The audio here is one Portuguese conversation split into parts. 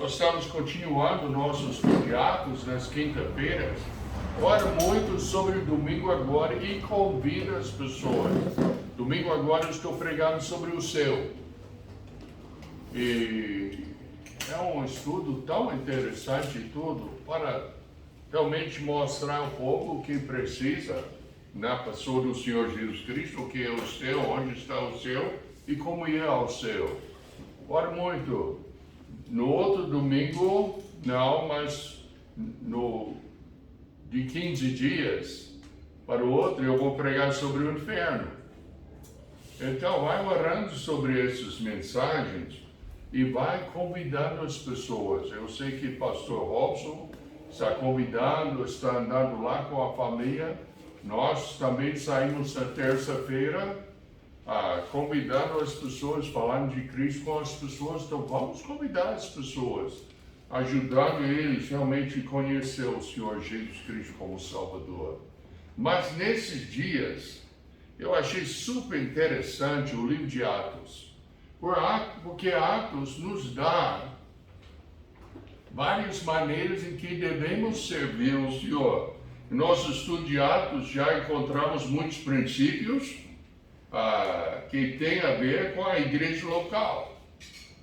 Nós estamos continuando nossos estudo de Atos nas quinta-feiras. Ora muito sobre o domingo agora e convida as pessoas. Domingo agora eu estou pregando sobre o céu. E é um estudo tão interessante e tudo para realmente mostrar ao povo o que precisa na pessoa do Senhor Jesus Cristo, o que é o céu, onde está o céu e como é o céu. Ora muito. No outro domingo, não, mas de 15 dias para o outro, eu vou pregar sobre o inferno. Então, vai orando sobre essas mensagens e vai convidando as pessoas. Eu sei que o pastor Robson está convidando, está andando lá com a família. Nós também saímos na terça-feira convidando as pessoas, falando de Cristo com as pessoas. Então vamos convidar as pessoas, ajudando eles realmente a conhecer o Senhor Jesus Cristo como Salvador. Mas nesses dias, eu achei super interessante o livro de Atos, porque Atos nos dá várias maneiras em que devemos servir o Senhor. No nosso estudo de Atos já encontramos muitos princípios que tem a ver com a igreja local.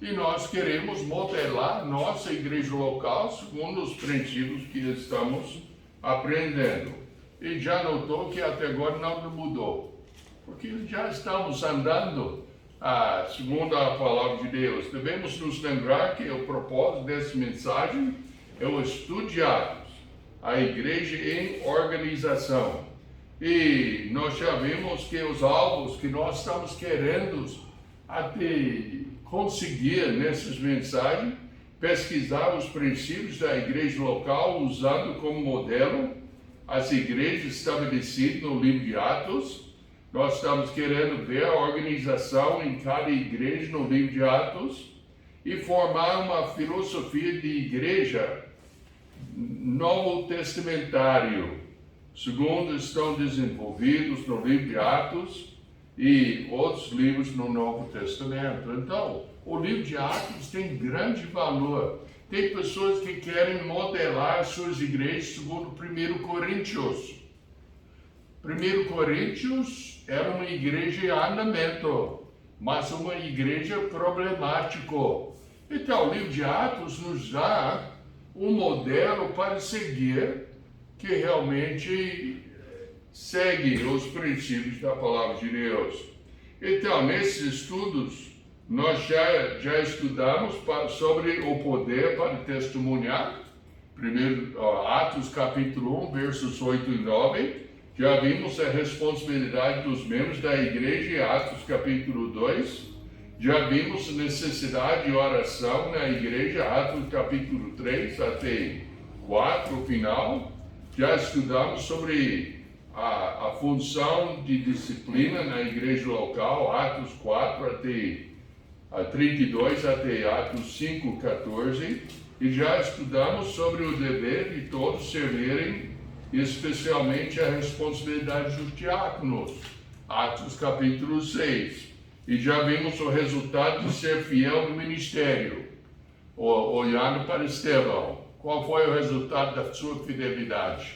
E nós queremos modelar nossa igreja local segundo os princípios que estamos aprendendo. E já notou que até agora não mudou, porque já estamos andando segundo a palavra de Deus. Devemos nos lembrar que o propósito dessa mensagem é o estudo de Atos, a igreja em organização. E nós já vimos que os alvos que nós estamos querendo conseguir nessas mensagens, pesquisar os princípios da igreja local, usando como modelo as igrejas estabelecidas no livro de Atos. Nós estamos querendo ver a organização em cada igreja no livro de Atos e formar uma filosofia de igreja novo testamentário, segundo estão desenvolvidos no livro de Atos e outros livros no Novo Testamento. Então, o livro de Atos tem grande valor. Tem pessoas que querem modelar suas igrejas segundo 1 Coríntios. 1 Coríntios era uma igreja em andamento, mas uma igreja problemática. Então, o livro de Atos nos dá um modelo para seguir, que realmente segue os princípios da palavra de Deus. Então, nesses estudos, nós já estudamos sobre o poder para testemunhar. Primeiro, Atos capítulo 1, versos 8 e 9. Já vimos a responsabilidade dos membros da igreja em Atos capítulo 2. Já vimos a necessidade de oração na igreja, Atos capítulo 3 até 4, o final. Já estudamos sobre a função de disciplina na igreja local, Atos 4 até 32 até Atos 5, 14. E já estudamos sobre o dever de todos servirem, especialmente a responsabilidade dos diáconos, Atos capítulo 6. E já vimos o resultado de ser fiel no ministério, olhando para Estevão. Qual foi o resultado da sua fidelidade?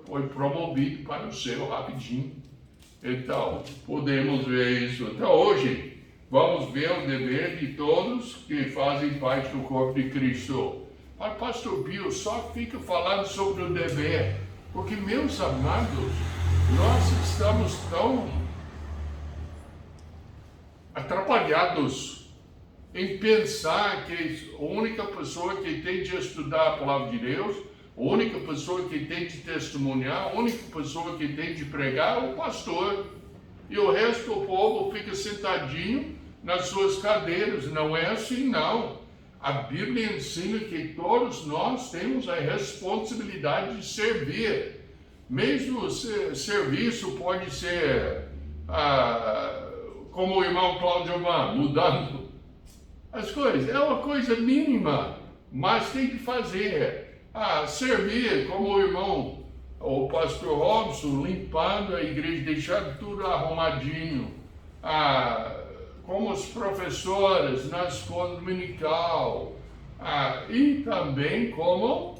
Foi promovido para o céu rapidinho. Então, podemos ver isso. Então, hoje, vamos ver o dever de todos que fazem parte do corpo de Cristo. Mas, pastor Bill, só fica falando sobre o dever, porque, meus amados, nós estamos tão atrapalhados em pensar que a única pessoa que tem de estudar a palavra de Deus, a única pessoa que tem de testemunhar, a única pessoa que tem de pregar é o pastor. E o resto do povo fica sentadinho nas suas cadeiras. Não é assim, não. A Bíblia ensina que todos nós temos a responsabilidade de servir. Mesmo o serviço pode ser, como o irmão Cláudio mudando as coisas. É uma coisa mínima, mas tem que fazer. Servir como o irmão, o pastor Robson, limpando a igreja, deixando tudo arrumadinho. Como as professoras na escola dominical, E também como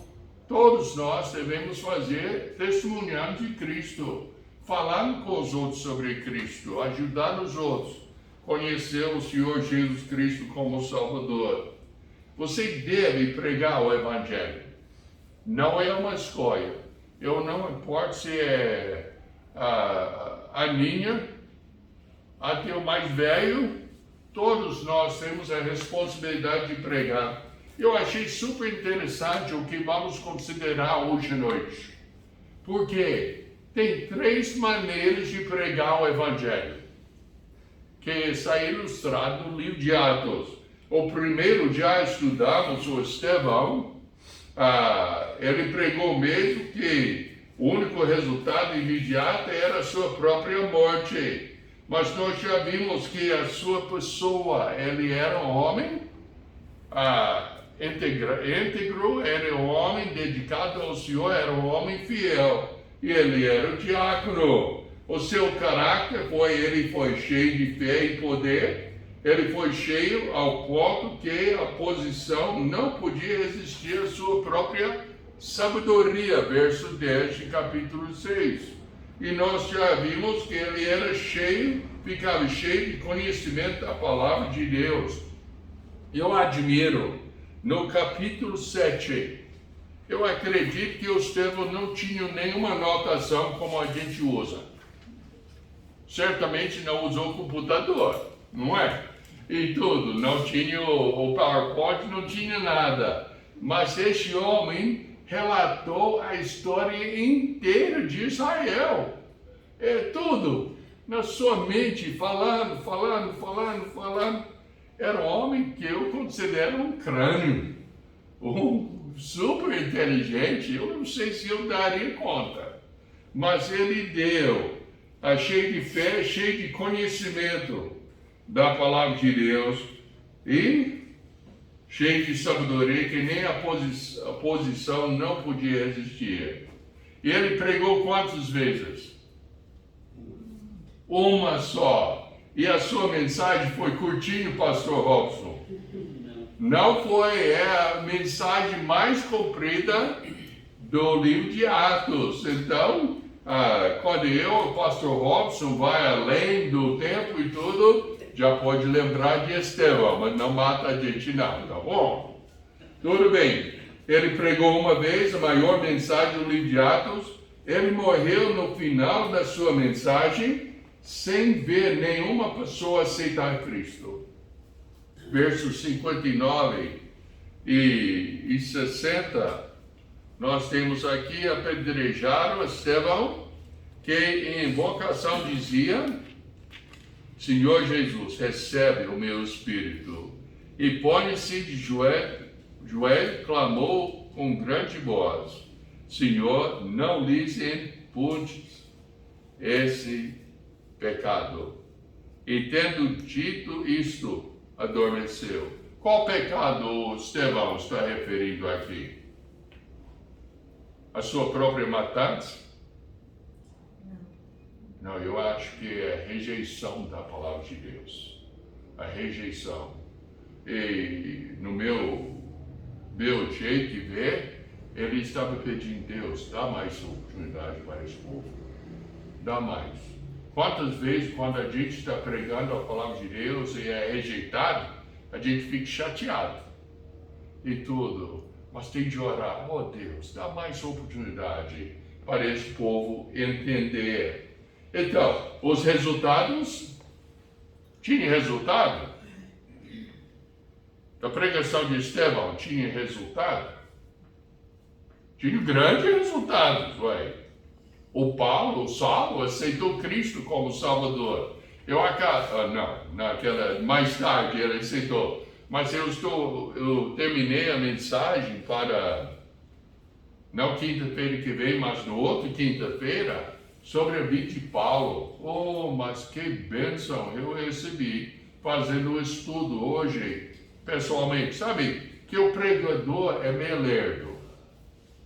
todos nós devemos fazer testemunhando de Cristo, falando com os outros sobre Cristo, ajudando os outros a conhecer o Senhor Jesus Cristo como Salvador. Você deve pregar o Evangelho. Não é uma escolha. Eu não importo se é a Ninha, até o mais velho, todos nós temos a responsabilidade de pregar. Eu achei super interessante o que vamos considerar hoje à noite. Porque tem 3 maneiras de pregar o Evangelho, que está ilustrado no livro de Atos. O primeiro, já estudamos, o Estevão, ele pregou mesmo que o único resultado imediato era a sua própria morte. Mas nós já vimos que a sua pessoa, ele era um homem íntegro, era um homem dedicado ao Senhor, era um homem fiel. E ele era o diácono. O seu caráter ele foi cheio de fé e poder. Ele foi cheio ao ponto que a posição não podia resistir à sua própria sabedoria. Verso 10 de capítulo 6. E nós já vimos que ele era ficava cheio de conhecimento da palavra de Deus. Eu admiro, no capítulo 7, eu acredito que o Estevão não tinha nenhuma anotação como a gente usa. Certamente não usou computador, não é? E tudo, não tinha o PowerPoint, não tinha nada. Mas este homem relatou a história inteira de Israel. Tudo na sua mente, falando. Era um homem que eu considero um crânio, super inteligente. Eu não sei se eu daria conta, mas ele deu, cheio de fé, cheio de conhecimento da palavra de Deus e cheio de sabedoria que nem a posição não podia resistir. E ele pregou quantas vezes? Uma só. E a sua mensagem foi curtinho, pastor Robson? Não foi. É a mensagem mais comprida do livro de Atos. Então, quando o pastor Robson, vai além do tempo e tudo, já pode lembrar de Estevão, mas não mata a gente não, tá bom? Tudo bem. Ele pregou uma vez a maior mensagem do livro de Atos. Ele morreu no final da sua mensagem sem ver nenhuma pessoa aceitar Cristo. Versos 59 e 60, nós temos aqui: apedrejaram Estevão, que em invocação dizia: Senhor Jesus, recebe o meu espírito. E põe-se de joelho, clamou com grande voz: Senhor, não lhes imputes esse pecado. E tendo dito isto, adormeceu. Qual pecado Estevão está referindo aqui? A sua própria matança? Não, eu acho que é a rejeição da palavra de Deus. A rejeição. E no meu jeito de ver, ele estava pedindo: Deus, dá mais oportunidade para esse povo. Dá mais. Quantas vezes, quando a gente está pregando a palavra de Deus e é rejeitado, a gente fica chateado e tudo. Mas tem de orar: oh Deus, dá mais oportunidade para esse povo entender. Então, os resultados, tinha resultado? A pregação de Estevão tinha resultado? Tinha grandes resultados, ué. O Saulo aceitou Cristo como Salvador. Mais tarde ele aceitou. Mas eu terminei a mensagem para, não quinta-feira que vem, mas no outro quinta-feira, sobre a vida de Paulo. Oh, mas que bênção eu recebi fazendo o estudo hoje, pessoalmente. Sabe que o pregador é meio lerdo.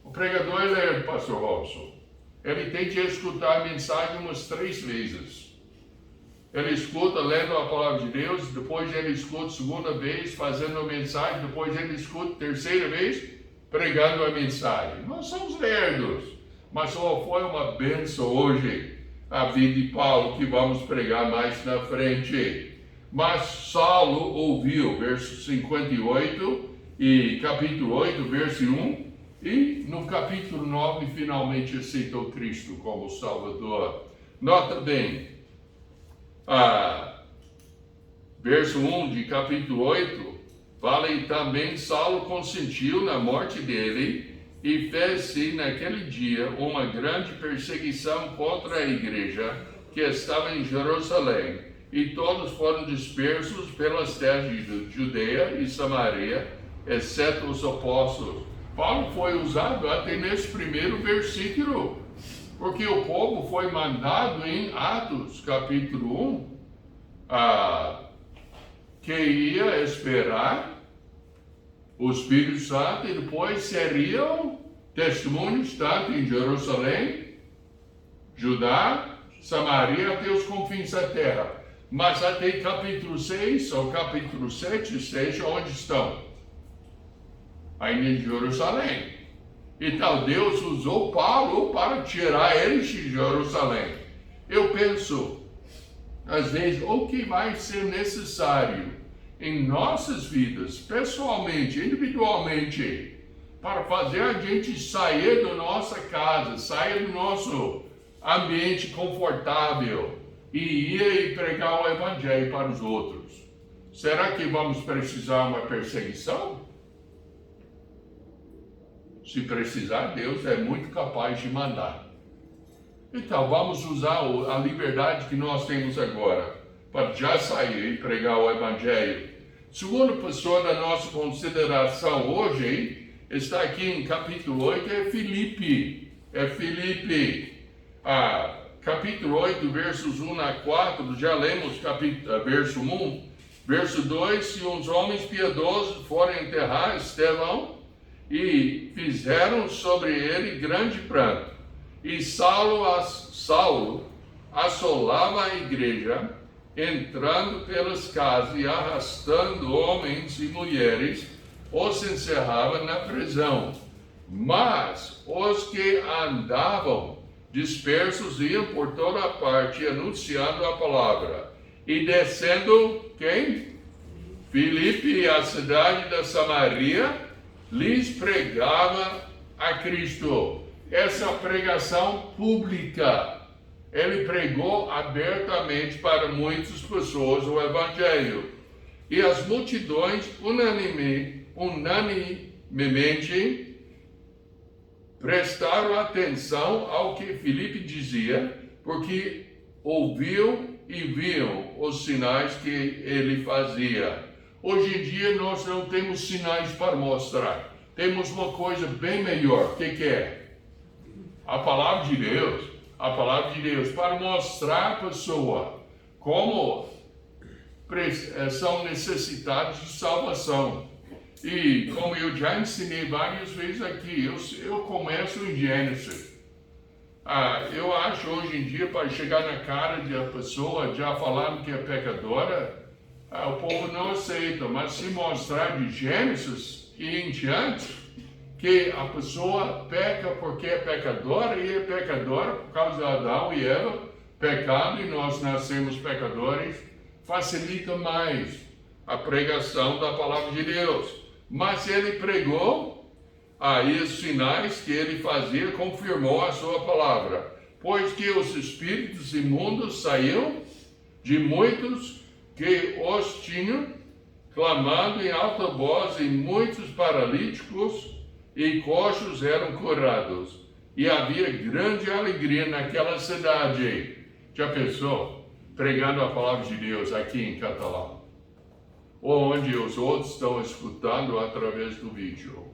O pregador é lerdo, pastor Robson. Ele tem que escutar a mensagem umas 3 vezes. Ele escuta lendo a palavra de Deus, depois ele escuta segunda vez fazendo a mensagem, depois ele escuta terceira vez pregando a mensagem. Nós somos lerdos, mas só foi uma bênção hoje a vida de Paulo, que vamos pregar mais na frente. Mas Saulo ouviu, verso 58 e capítulo 8, verso 1, e no capítulo 9 finalmente aceitou Cristo como Salvador. Nota bem, verso 1 de capítulo 8, fala: e também Saulo consentiu na morte dele, e fez-se naquele dia uma grande perseguição contra a igreja que estava em Jerusalém, e todos foram dispersos pelas terras de Judeia e Samaria, exceto os apóstolos. Paulo foi usado até nesse primeiro versículo, porque o povo foi mandado em Atos capítulo 1, que ia esperar o Espírito Santo e depois seriam testemunhos tanto em Jerusalém, Judá, Samaria, até os confins da terra. Mas até capítulo 6 ou capítulo 7, seja onde estão? Ainda em Jerusalém. Então Deus usou Paulo para tirar eles de Jerusalém. Eu penso, às vezes, o que vai ser necessário em nossas vidas, pessoalmente, individualmente, para fazer a gente sair da nossa casa, sair do nosso ambiente confortável e ir e pregar o Evangelho para os outros. Será que vamos precisar de uma perseguição? Se precisar, Deus é muito capaz de mandar. Então, vamos usar a liberdade que nós temos agora para já sair e pregar o Evangelho. Segunda pessoa da nossa consideração hoje está aqui em capítulo 8, é Filipe. Capítulo 8, versos 1 a 4, já lemos verso 1. Verso 2, se uns homens piedosos forem enterrar Estevão, e fizeram sobre ele grande pranto. E Saulo assolava a igreja, entrando pelas casas e arrastando homens e mulheres, os encerrava na prisão. Mas os que andavam dispersos iam por toda a parte, anunciando a palavra. E descendo, quem? Filipe, a cidade da Samaria, lhes pregava a Cristo. Essa pregação pública, ele pregou abertamente para muitas pessoas o Evangelho. E as multidões unanimemente prestaram atenção ao que Filipe dizia, porque ouviam e viam os sinais que ele fazia. Hoje em dia nós não temos sinais para mostrar. Temos uma coisa bem melhor. O que é? A palavra de Deus. A palavra de Deus para mostrar à pessoa como são necessitados de salvação. E como eu já ensinei várias vezes aqui, eu começo em Gênesis. Eu acho hoje em dia, para chegar na cara de a pessoa já falando que é pecadora, o povo não aceita, mas se mostrar de Gênesis e em diante que a pessoa peca porque é pecadora, e é pecadora por causa de Adão e Eva, pecado, e nós nascemos pecadores, facilita mais a pregação da palavra de Deus. Mas ele pregou, aí os sinais que ele fazia confirmou a sua palavra, pois que os espíritos imundos saíam de muitos que os tinham, clamando em alta voz, e muitos paralíticos e coxos eram curados. E havia grande alegria naquela cidade. Já pensou? Pregando a palavra de Deus aqui em catalão, onde os outros estão escutando através do vídeo,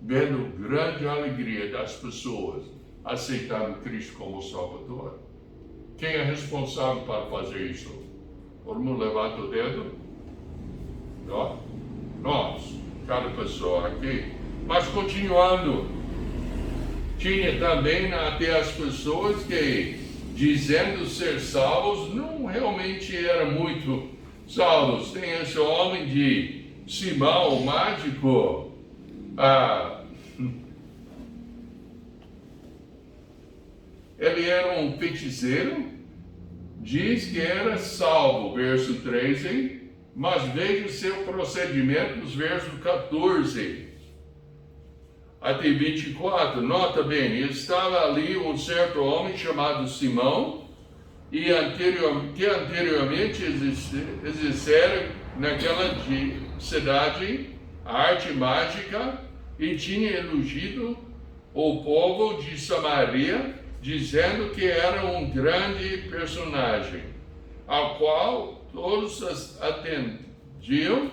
vendo grande alegria das pessoas aceitando Cristo como Salvador. Quem é responsável para fazer isso? Todo mundo levanta o dedo? Nós, cada pessoa aqui. Mas continuando, tinha também até as pessoas que dizendo ser salvos, não realmente era muito salvos. Tem esse homem de Simão, o mágico, ele era um feiticeiro, diz que era salvo, verso 13, mas veja o seu procedimento nos versos 14 até 24. Nota bem, estava ali um certo homem chamado Simão, que anteriormente exercera naquela cidade a arte mágica e tinha elogiado o povo de Samaria, dizendo que era um grande personagem, ao qual todos atendiam,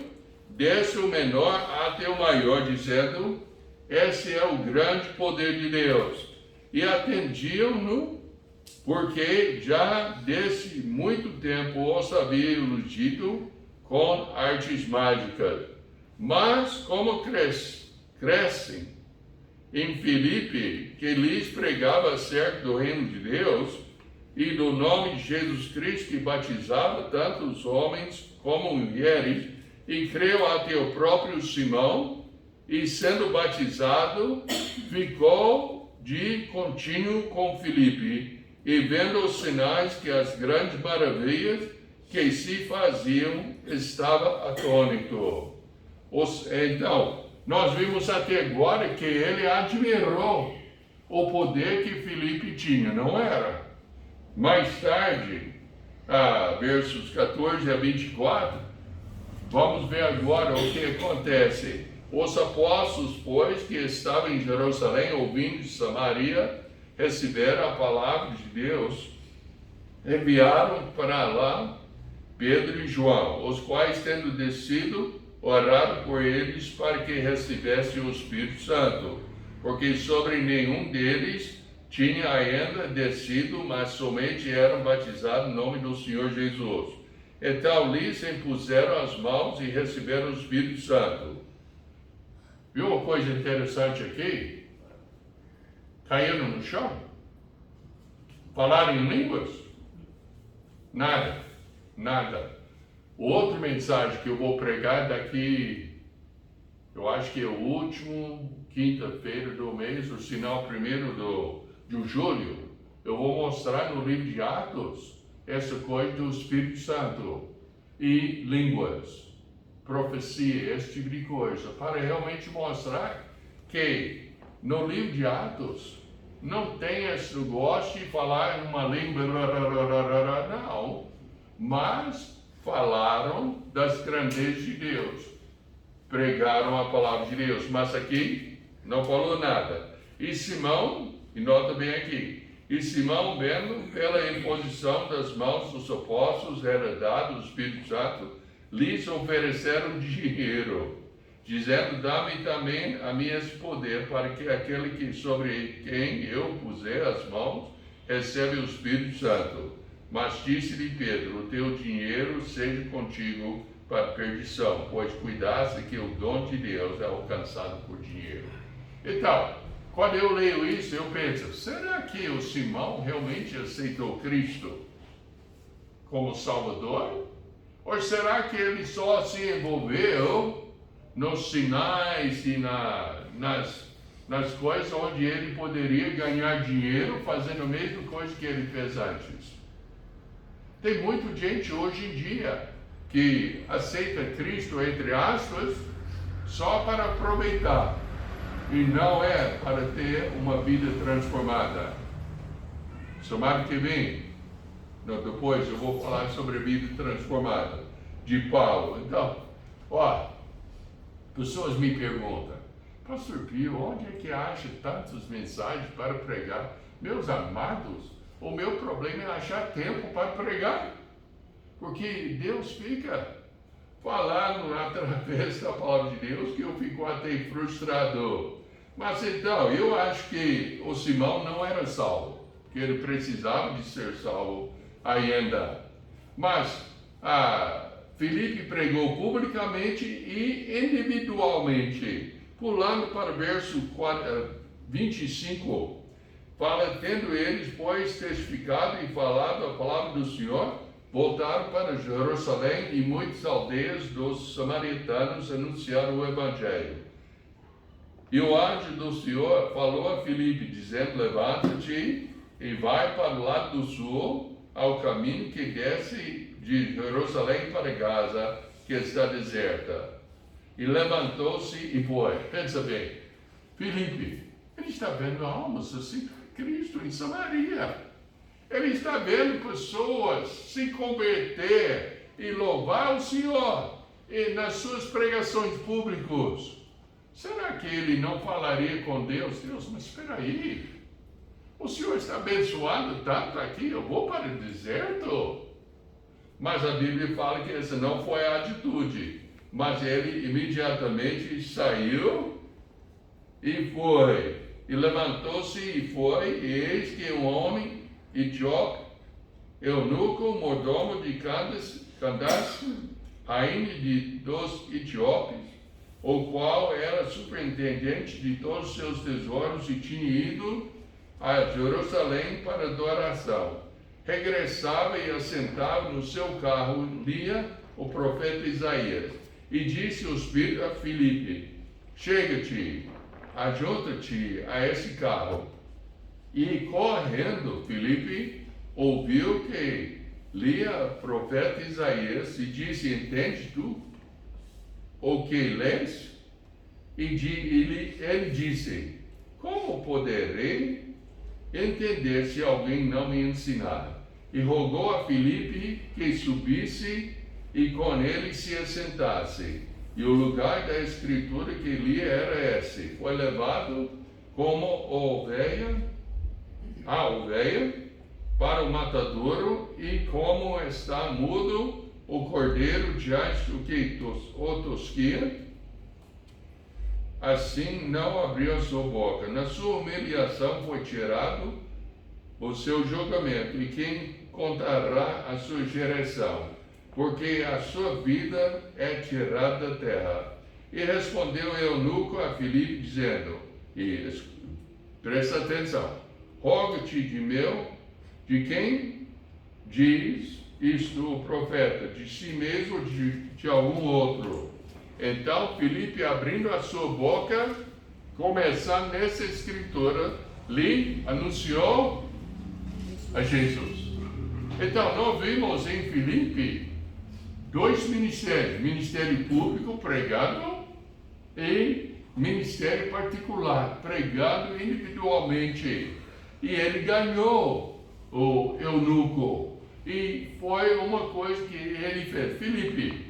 desde o menor até o maior, dizendo: esse é o grande poder de Deus. E atendiam-no, porque já desde muito tempo os havia elogiado com artes mágicas. Mas como crescem em Filipe, que lhes pregava acerca do reino de Deus e do nome de Jesus Cristo, que batizava tanto os homens como mulheres, e creu até o próprio Simão, e sendo batizado, ficou de contínuo com Filipe, e vendo os sinais que as grandes maravilhas que se faziam, estava atônito. Então, nós vimos até agora que ele admirou o poder que Filipe tinha, não era? Mais tarde, versos 14 a 24, vamos ver agora o que acontece. Os apóstolos, pois, que estavam em Jerusalém, ouvindo de Samaria, receberam a palavra de Deus, enviaram para lá Pedro e João, os quais, tendo descido, oraram por eles para que recebessem o Espírito Santo, porque sobre nenhum deles tinha ainda descido, mas somente eram batizados no nome do Senhor Jesus. Então lhes impuseram as mãos e receberam o Espírito Santo. Viu uma coisa interessante aqui? Caíram no chão? Falaram em línguas? Nada. Outra mensagem que eu vou pregar daqui, eu acho que é o último quinta-feira do mês, o sinal primeiro de julho, eu vou mostrar no livro de Atos essa coisa do Espírito Santo e línguas, profecia, esse tipo de coisa, para realmente mostrar que no livro de Atos não tem esse negócio de falar em uma língua, não, mas falaram das grandezas de Deus, pregaram a palavra de Deus, mas aqui não falou nada. E Simão, e nota bem aqui, e Simão, vendo pela imposição das mãos dos apóstolos, era dado o Espírito Santo, lhes ofereceram dinheiro, dizendo: dá-me também a mim esse poder, para que aquele que sobre quem eu puser as mãos receba o Espírito Santo. Mas disse-lhe Pedro: o teu dinheiro seja contigo para perdição, pois cuidaste que o dom de Deus é alcançado por dinheiro. Então, quando eu leio isso, eu penso: será que o Simão realmente aceitou Cristo como Salvador? Ou será que ele só se envolveu nos sinais e nas coisas onde ele poderia ganhar dinheiro fazendo a mesma coisa que ele fez antes? Tem muita gente hoje em dia que aceita Cristo, entre aspas, só para aproveitar, e não é para ter uma vida transformada. Semana que vem, depois eu vou falar sobre a vida transformada de Paulo. Então, pessoas me perguntam: Pastor Pio, onde é que acha tantas mensagens para pregar? Meus amados, o meu problema é achar tempo para pregar, porque Deus fica falando através da palavra de Deus que eu fico até frustrado. Mas então, eu acho que o Simão não era salvo, que ele precisava de ser salvo ainda. Mas Filipe pregou publicamente e individualmente. Pulando para o verso 25, tendo eles, pois, testificado e falado a palavra do Senhor, voltaram para Jerusalém e muitas aldeias dos samaritanos anunciaram o Evangelho. E o anjo do Senhor falou a Filipe, dizendo: levanta-te e vai para o lado do sul, ao caminho que desce de Jerusalém para Gaza, que está deserta. E levantou-se e foi. Pensa bem, Filipe, ele está vendo almas assim, Cristo em Samaria. Ele está vendo pessoas se converter e louvar o Senhor e nas suas pregações públicas. Será que ele não falaria com Deus? Deus, mas espera aí. O Senhor está abençoando tanto aqui, eu vou para o deserto? Mas a Bíblia fala que essa não foi a atitude. Mas ele imediatamente saiu e foi. E levantou-se e foi, e eis que um homem etíope, eunuco, mordomo de Candace, rainha dos etíopes, o qual era superintendente de todos os seus tesouros e tinha ido a Jerusalém para adoração. Regressava e assentava no seu carro, lia o profeta Isaías. E disse o Espírito a Filipe: chega-te, ajunta-te a esse carro. E correndo, Filipe ouviu que lia o profeta Isaías e disse: entende tu o que lês? E ele disse: como poderei entender se alguém não me ensinar? E rogou a Filipe que subisse e com ele se assentasse. E o lugar da escritura que lia era esse: foi levado como a ovelha para o matadouro, e como está mudo o cordeiro diante do que o tosquia, assim não abriu a sua boca. Na sua humilhação foi tirado o seu julgamento, e quem contará a sua geração? Porque a sua vida é tirada da terra. E respondeu o eunuco a Filipe, dizendo, e presta atenção: rogo-te de quem diz isto o profeta, de si mesmo ou de algum outro? Então Filipe, abrindo a sua boca, começando nessa escritura, lhe anunciou a Jesus. Então nós vimos em Filipe dois ministérios: ministério público, pregado, e ministério particular, pregado individualmente. E ele ganhou o eunuco. E foi uma coisa que ele fez. Filipe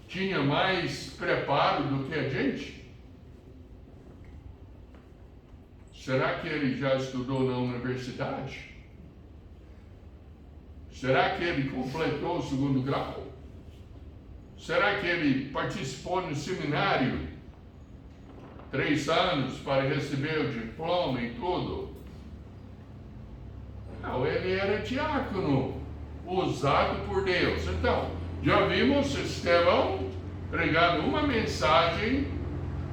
tinha mais preparo do que a gente? Será que ele já estudou na universidade? Será que ele completou o segundo grau? Será que ele participou no seminário 3 anos para receber o diploma e tudo? Não, ele era diácono, usado por Deus. Então, já vimos Estevão pregando uma mensagem,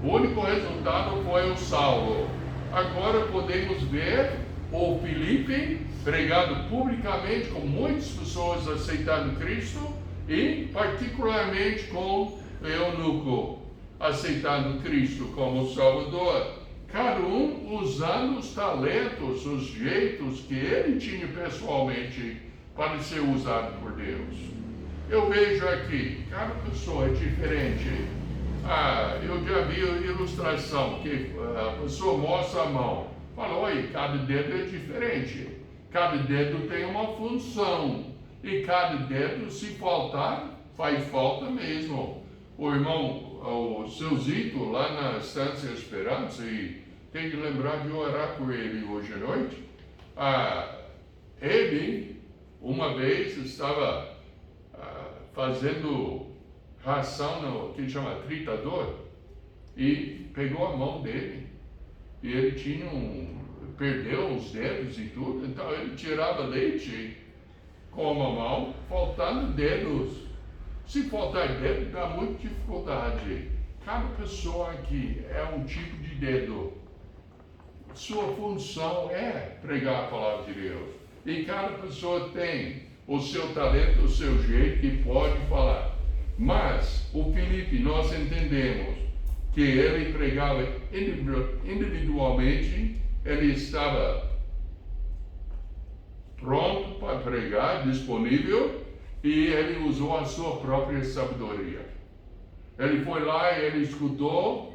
o único resultado foi o Saulo. Agora podemos ver o Filipe pregado publicamente, com muitas pessoas aceitando Cristo, e particularmente com o eunuco aceitando Cristo como Salvador. Cada um usando os talentos, os jeitos que ele tinha pessoalmente para ser usado por Deus. Eu vejo aqui, cada pessoa é diferente. Eu já vi a ilustração que a pessoa mostra a mão. Fala, olha, cada dedo é diferente. Cada dedo tem uma função. E cada dedo, se faltar, faz falta mesmo. O irmão, o seu Zito, lá na Estância Esperança, e tem que lembrar de orar por ele hoje à noite. Ele, uma vez, estava fazendo ração no que chama tritador, e pegou a mão dele, e ele perdeu os dedos e tudo, então ele tirava leite com uma mão, faltando dedos. Se faltar dedo, dá muita dificuldade. Cada pessoa aqui é um tipo de dedo. sua função é pregar a palavra de Deus. E cada pessoa tem o seu talento, o seu jeito que pode falar. Mas o Filipe, nós entendemos que ele pregava individualmente, ele estava pronto para pregar, disponível, e ele usou a sua própria sabedoria. Ele foi lá e ele escutou,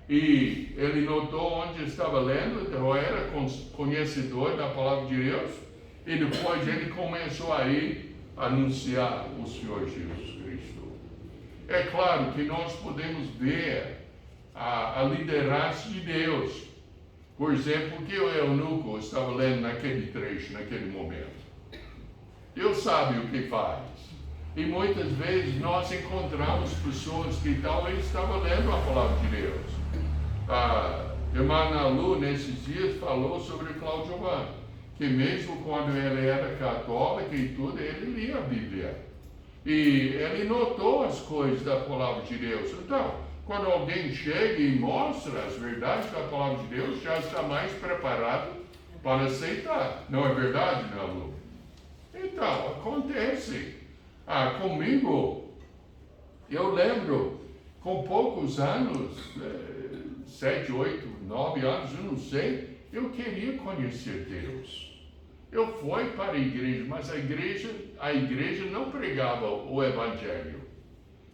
e ele notou onde estava lendo, então era conhecedor da palavra de Deus, e depois ele começou a ir anunciar o Senhor Jesus Cristo. É claro que nós podemos ver a liderança de Deus. Por exemplo, o que o eunuco estava lendo naquele trecho, naquele momento. Deus sabe o que faz. E muitas vezes nós encontramos pessoas que talvez estavam lendo a palavra de Deus. A irmã Ana Lu, nesses dias, falou sobre Cláudio Giovanni, que mesmo quando ele era católico e tudo, ele lia a Bíblia. E ele notou as coisas da palavra de Deus. Então, quando alguém chega e mostra as verdades da palavra de Deus, já está mais preparado para aceitar. Não é verdade, Ana Lu? Então, acontece. Comigo, eu lembro, com poucos anos, 7, 8, 9 anos, eu não sei, eu queria conhecer Deus. Eu fui para a igreja, mas a igreja não pregava o Evangelho.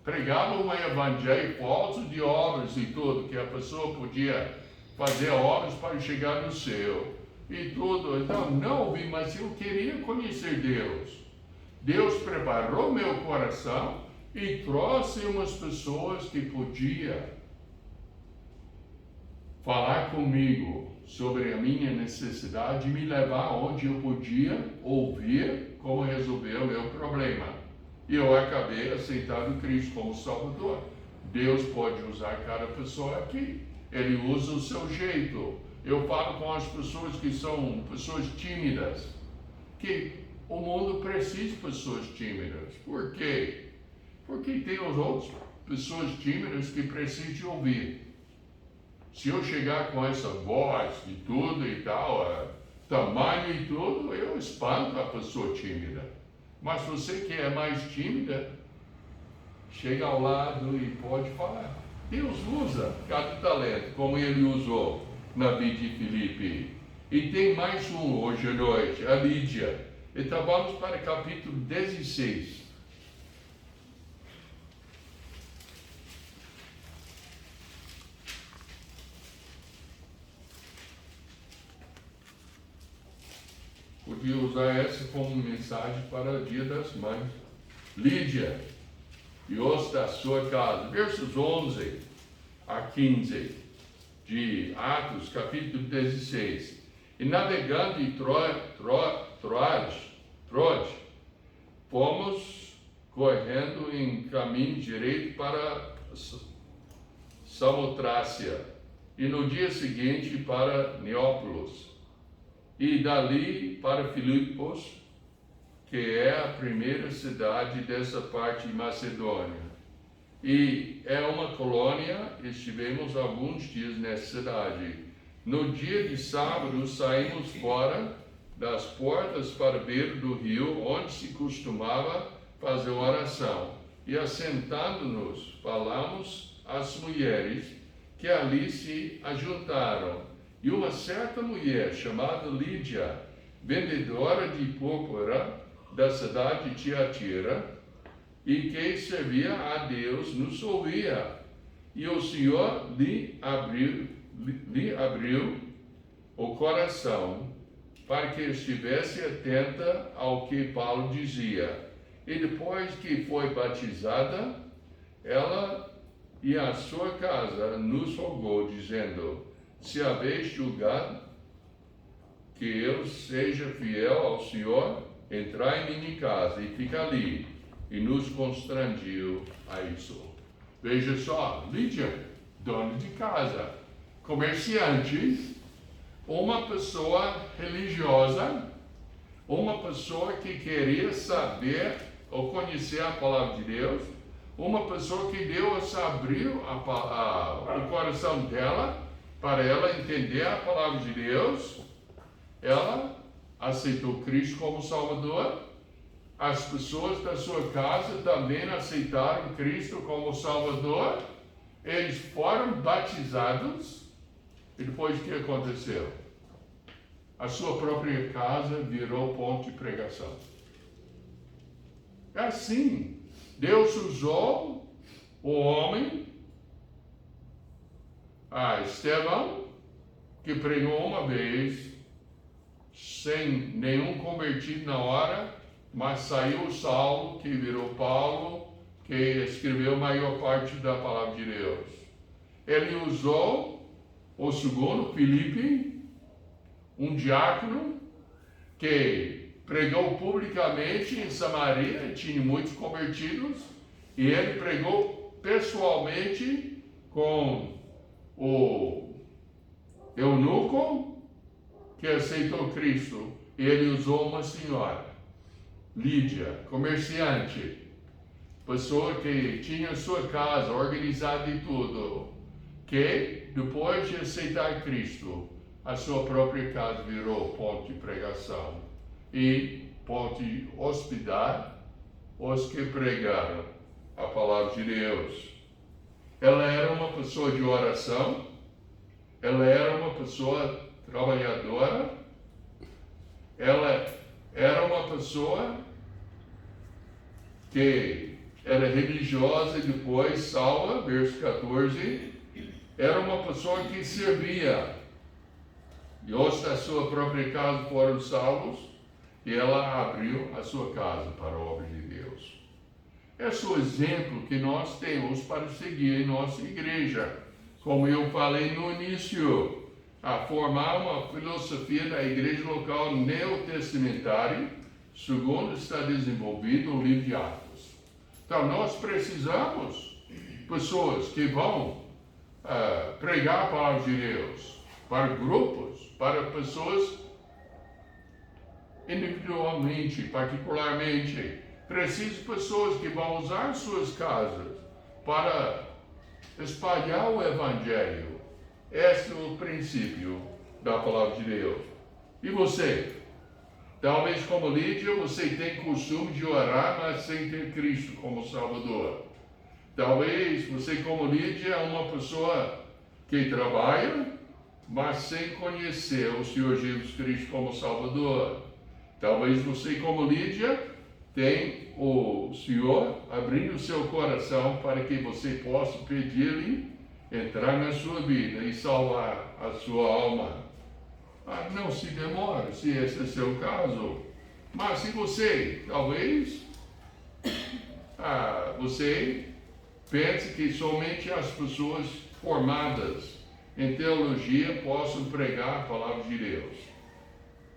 Pregava um Evangelho falso de obras e tudo, que a pessoa podia fazer obras para chegar no céu. E tudo, então não ouvi, mas eu queria conhecer Deus. Deus preparou meu coração e trouxe umas pessoas que podiam falar comigo sobre a minha necessidade e me levar onde eu podia ouvir como resolver o meu problema. E eu acabei aceitando Cristo como Salvador. Deus pode usar cada pessoa aqui. Ele usa o seu jeito. Eu falo com as pessoas que são pessoas tímidas, que o mundo precisa de pessoas tímidas. Por quê? Porque tem as outras pessoas tímidas que precisam de ouvir. Se eu chegar com essa voz e tudo e tal, tamanho e tudo, eu espanto a pessoa tímida. Mas você que é mais tímida, chega ao lado e pode falar. Deus usa cada talento, como ele usou na vida de Filipe. E tem mais um hoje à noite, a Lídia. Então vamos para o capítulo 16. Podia usar essa como mensagem para o Dia das Mães. Lídia, e os da sua casa. Versos 11 a 15 de Atos, capítulo 16. E navegando em Troade, fomos correndo em caminho direito para Samotrácia, e no dia seguinte para Neópolis, e dali para Filipos, que é a primeira cidade dessa parte de Macedônia. E é uma colônia, estivemos alguns dias nessa cidade. No dia de sábado, saímos fora das portas para beira do rio, onde se costumava fazer oração. E assentando-nos, falamos às mulheres que ali se ajuntaram. E uma certa mulher, chamada Lídia, vendedora de púrpura da cidade de Tiatira, e que servia a Deus, nos ouvia. E o Senhor lhe abriu o coração para que estivesse atenta ao que Paulo dizia. E depois que foi batizada, ela e a sua casa nos rogou, dizendo: se haveis julgado que eu seja fiel ao Senhor, entrai em minha casa e fica ali. E nos constrangiu a isso. Veja só, Lídia, dona de casa, comerciante, uma pessoa religiosa, uma pessoa que queria saber ou conhecer a palavra de Deus, uma pessoa que Deus abriu o coração dela para ela entender a palavra de Deus, ela aceitou Cristo como Salvador. As pessoas da sua casa também aceitaram Cristo como Salvador. Eles foram batizados. E depois o que aconteceu? A sua própria casa virou ponto de pregação. É assim. Deus usou o homem, Estevão, que pregou uma vez, sem nenhum convertido na hora, mas saiu Saulo, que virou Paulo, que escreveu a maior parte da palavra de Deus. Ele usou o segundo, Filipe, um diácono, que pregou publicamente em Samaria, tinha muitos convertidos, e ele pregou pessoalmente com o eunuco que aceitou Cristo. Ele usou uma senhora, Lídia, comerciante, pessoa que tinha sua casa organizada e tudo, que depois de aceitar Cristo, a sua própria casa virou ponto de pregação e pode hospedar os que pregaram a palavra de Deus. Ela era uma pessoa de oração, ela era uma pessoa trabalhadora, ela era uma pessoa que era religiosa e depois salva, verso 14, era uma pessoa que servia. E os da sua própria casa foram salvos, e ela abriu a sua casa para a obra de Deus. Esse é o exemplo que nós temos para seguir em nossa igreja. Como eu falei no início, a formar uma filosofia da igreja local neotestamentária, segundo está desenvolvido no livro de Atos. Então, nós precisamos de pessoas que vão pregar a palavra de Deus para grupos, para pessoas individualmente, particularmente. Preciso de pessoas que vão usar suas casas para espalhar o Evangelho. Esse é o princípio da palavra de Deus. E você? Talvez como Lídia, você tem costume de orar, mas sem ter Cristo como Salvador. Talvez você como Lídia é uma pessoa que trabalha, mas sem conhecer o Senhor Jesus Cristo como Salvador. Talvez você como Lídia tem o Senhor abrindo o seu coração para que você possa pedir-lhe entrar na sua vida e salvar a sua alma. Não se demore, se esse é seu caso. Mas se você, talvez, você pense que somente as pessoas formadas em teologia possam pregar a palavra de Deus.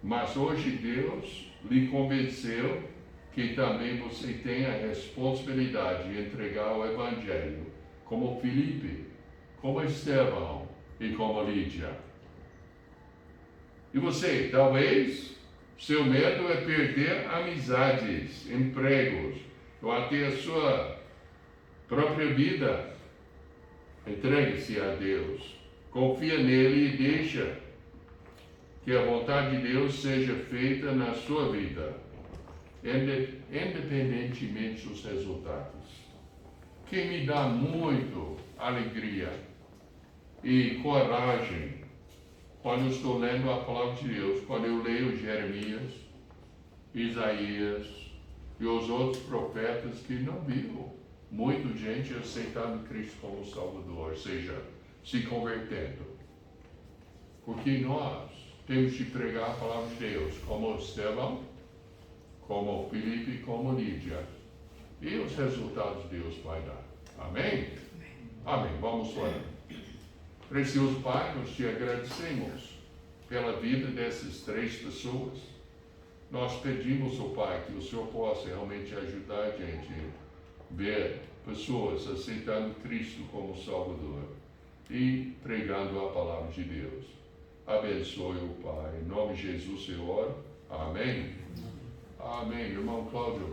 Mas hoje Deus lhe convenceu que também você tem a responsabilidade de entregar o Evangelho, como Filipe, como Estevão e como Lídia. E você, talvez, seu medo é perder amizades, empregos, ou até a sua própria vida. Entregue-se a Deus, confia nele e deixa que a vontade de Deus seja feita na sua vida, independentemente dos resultados. Que me dá muito alegria e coragem quando eu estou lendo a palavra de Deus, quando eu leio Jeremias, Isaías e os outros profetas que não viram muita gente aceitando Cristo como Salvador, ou seja, se convertendo. Porque nós temos de pregar a palavra de Deus, como Estevão, como Filipe, como Lídia. E os resultados Deus vai dar. Amém? Amém. Vamos orar. Precioso Pai, nós te agradecemos pela vida dessas 3 pessoas. Nós pedimos, ó Pai, que o Senhor possa realmente ajudar a gente a ver pessoas aceitando Cristo como Salvador e pregando a palavra de Deus. Abençoe o Pai. Em nome de Jesus eu oro. Amém. Amém. Irmão Cláudio.